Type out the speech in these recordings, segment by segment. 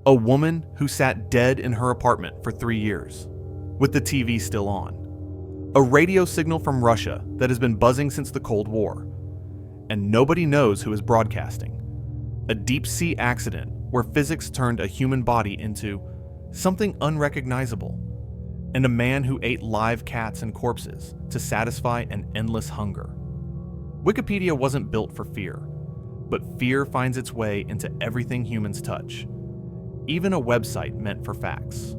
A woman who sat dead in her apartment for 3 years, with the TV still on. A radio signal from Russia that has been buzzing since the Cold War. And nobody knows who is broadcasting. A deep-sea accident where physics turned a human body into something unrecognizable. And a man who ate live cats and corpses to satisfy an endless hunger. Wikipedia wasn't built for fear, but fear finds its way into everything humans touch. Even a website meant for facts.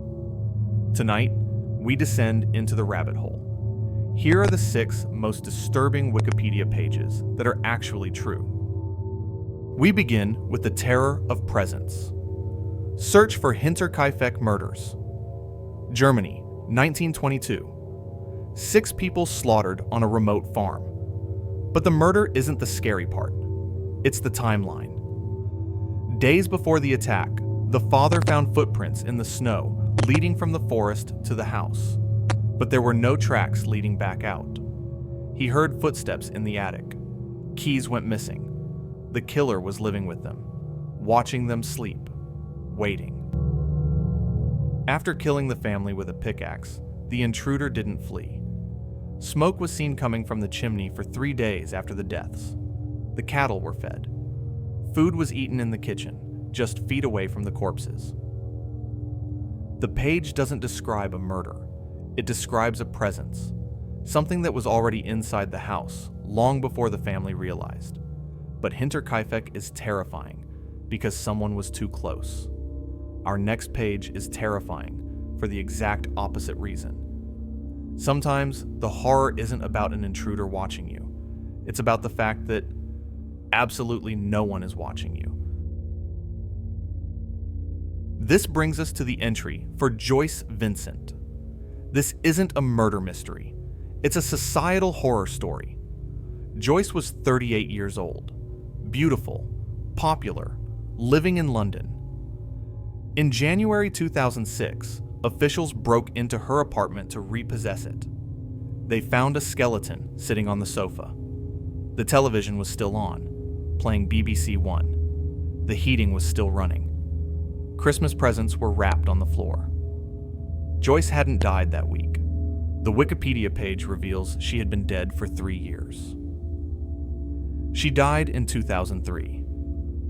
Tonight, we descend into the rabbit hole. Here are the 6 most disturbing Wikipedia pages that are actually true. We begin with the terror of presence. Search for Hinterkaifeck murders. Germany, 1922. 6 people slaughtered on a remote farm. But the murder isn't the scary part. It's the timeline. Days before the attack, the father found footprints in the snow leading from the forest to the house, but there were no tracks leading back out. He heard footsteps in the attic. Keys went missing. The killer was living with them, watching them sleep, waiting. After killing the family with a pickaxe, the intruder didn't flee. Smoke was seen coming from the chimney for 3 days after the deaths. The cattle were fed. Food was eaten in the kitchen, just feet away from the corpses. The page doesn't describe a murder. It describes a presence, something that was already inside the house long before the family realized. But Hinterkaifeck is terrifying because someone was too close. Our next page is terrifying for the exact opposite reason. Sometimes the horror isn't about an intruder watching you. It's about the fact that absolutely no one is watching you. This brings us to the entry for Joyce Vincent. This isn't a murder mystery. It's a societal horror story. Joyce was 38 years old, beautiful, popular, living in London. In January 2006, officials broke into her apartment to repossess it. They found a skeleton sitting on the sofa. The television was still on, playing BBC One. The heating was still running. Christmas presents were wrapped on the floor. Joyce hadn't died that week. The Wikipedia page reveals she had been dead for 3 years. She died in 2003.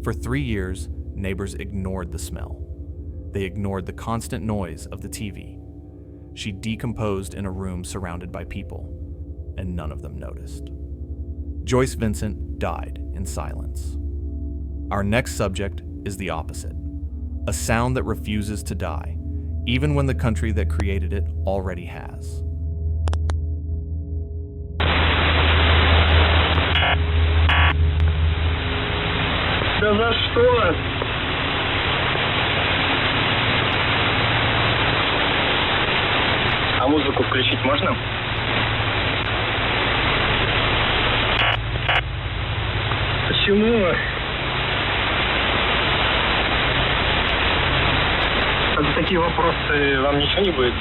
For 3 years, neighbors ignored the smell. They ignored the constant noise of the TV. She decomposed in a room surrounded by people, and none of them noticed. Joyce Vincent died in silence. Our next subject is the opposite. A sound that refuses to die, even when the country that created it already has. Да за что? А музыку включить можно? Почему? А за такие вопросы вам ничего не будет?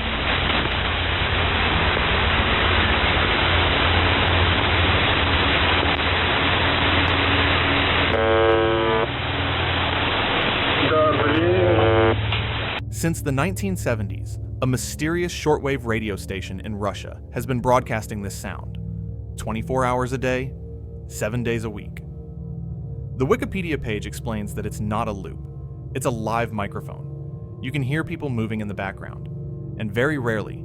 Since the 1970s, a mysterious shortwave radio station in Russia has been broadcasting this sound, 24 hours a day, 7 days a week. The Wikipedia page explains that it's not a loop. It's a live microphone. You can hear people moving in the background, and very rarely,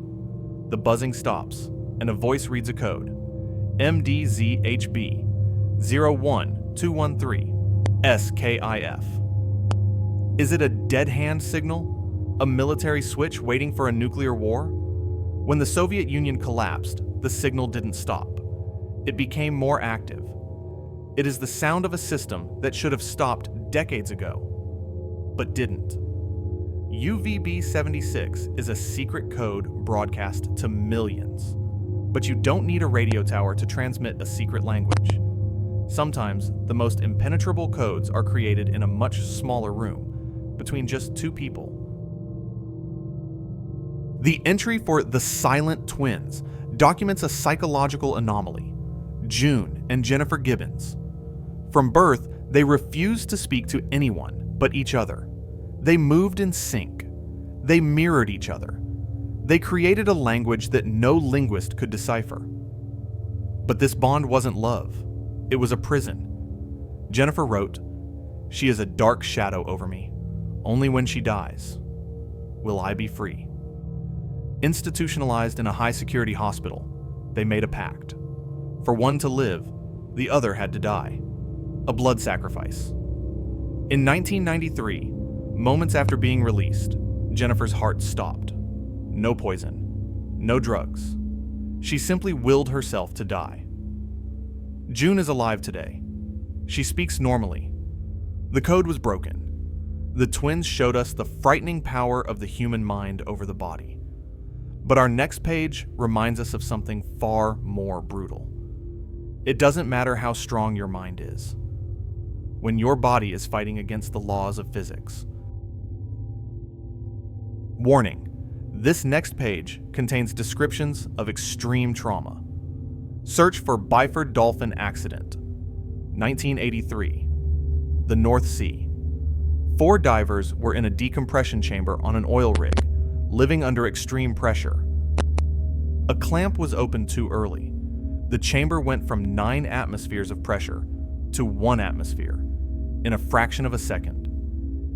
the buzzing stops and a voice reads a code, MDZHB 01213 SKIF. Is it a dead hand signal? A military switch waiting for a nuclear war? When the Soviet Union collapsed, the signal didn't stop. It became more active. It is the sound of a system that should have stopped decades ago, but didn't. UVB-76 is a secret code broadcast to millions, but you don't need a radio tower to transmit a secret language. Sometimes, the most impenetrable codes are created in a much smaller room, between just 2 people. The entry for The Silent Twins documents a psychological anomaly. June and Jennifer Gibbons. From birth, they refused to speak to anyone but each other. They moved in sync. They mirrored each other. They created a language that no linguist could decipher. But this bond wasn't love. It was a prison. Jennifer wrote, "She is a dark shadow over me. Only when she dies will I be free." Institutionalized in a high-security hospital, they made a pact. For one to live, the other had to die. A blood sacrifice. In 1993, moments after being released, Jennifer's heart stopped. No poison, no drugs. She simply willed herself to die. June is alive today. She speaks normally. The code was broken. The twins showed us the frightening power of the human mind over the body. But our next page reminds us of something far more brutal. It doesn't matter how strong your mind is. When your body is fighting against the laws of physics. Warning, this next page contains descriptions of extreme trauma. Search for Byford Dolphin Accident, 1983, the North Sea. 4 divers were in a decompression chamber on an oil rig, living under extreme pressure. A clamp was opened too early. The chamber went from 9 atmospheres of pressure to 1 atmosphere in a fraction of a second.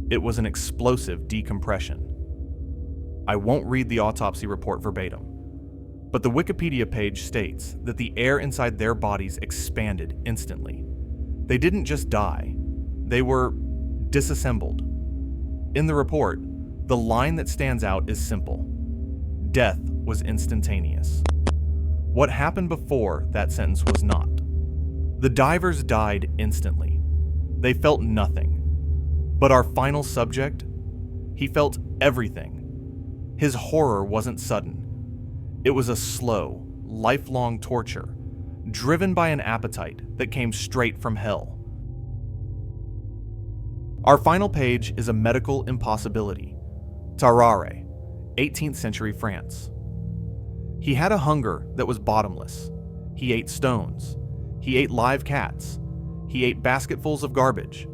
It was an explosive decompression. I won't read the autopsy report verbatim, but the Wikipedia page states that the air inside their bodies expanded instantly. They didn't just die, they were disassembled. In the report, the line that stands out is simple. Death was instantaneous. What happened before that sentence was not. The divers died instantly. They felt nothing. But our final subject, he felt everything. His horror wasn't sudden. It was a slow, lifelong torture, driven by an appetite that came straight from hell. Our final page is a medical impossibility. Tarare, 18th century France. He had a hunger that was bottomless. He ate stones. He ate live cats. He ate basketfuls of garbage.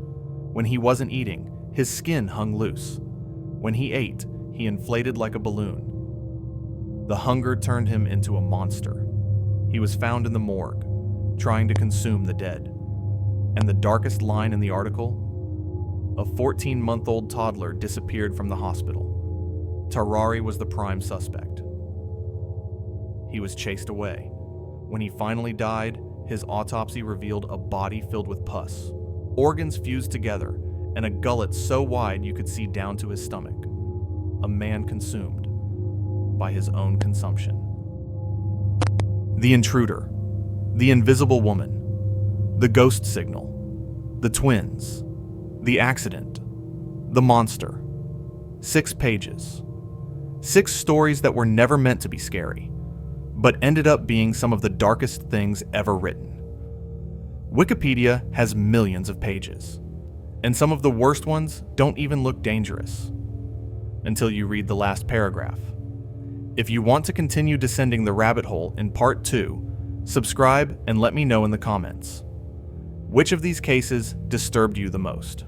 When he wasn't eating, his skin hung loose. When he ate, he inflated like a balloon. The hunger turned him into a monster. He was found in the morgue, trying to consume the dead. And the darkest line in the article? A 14-month-old toddler disappeared from the hospital. Tarare was the prime suspect. He was chased away. When he finally died, his autopsy revealed a body filled with pus, organs fused together, and a gullet so wide you could see down to his stomach. A man consumed by his own consumption. The intruder, the invisible woman, the ghost signal, the twins, the accident, the monster. 6 pages. 6 stories that were never meant to be scary, but ended up being some of the darkest things ever written. Wikipedia has millions of pages, and some of the worst ones don't even look dangerous until you read the last paragraph. If you want to continue descending the rabbit hole in part 2, subscribe and let me know in the comments. Which of these cases disturbed you the most?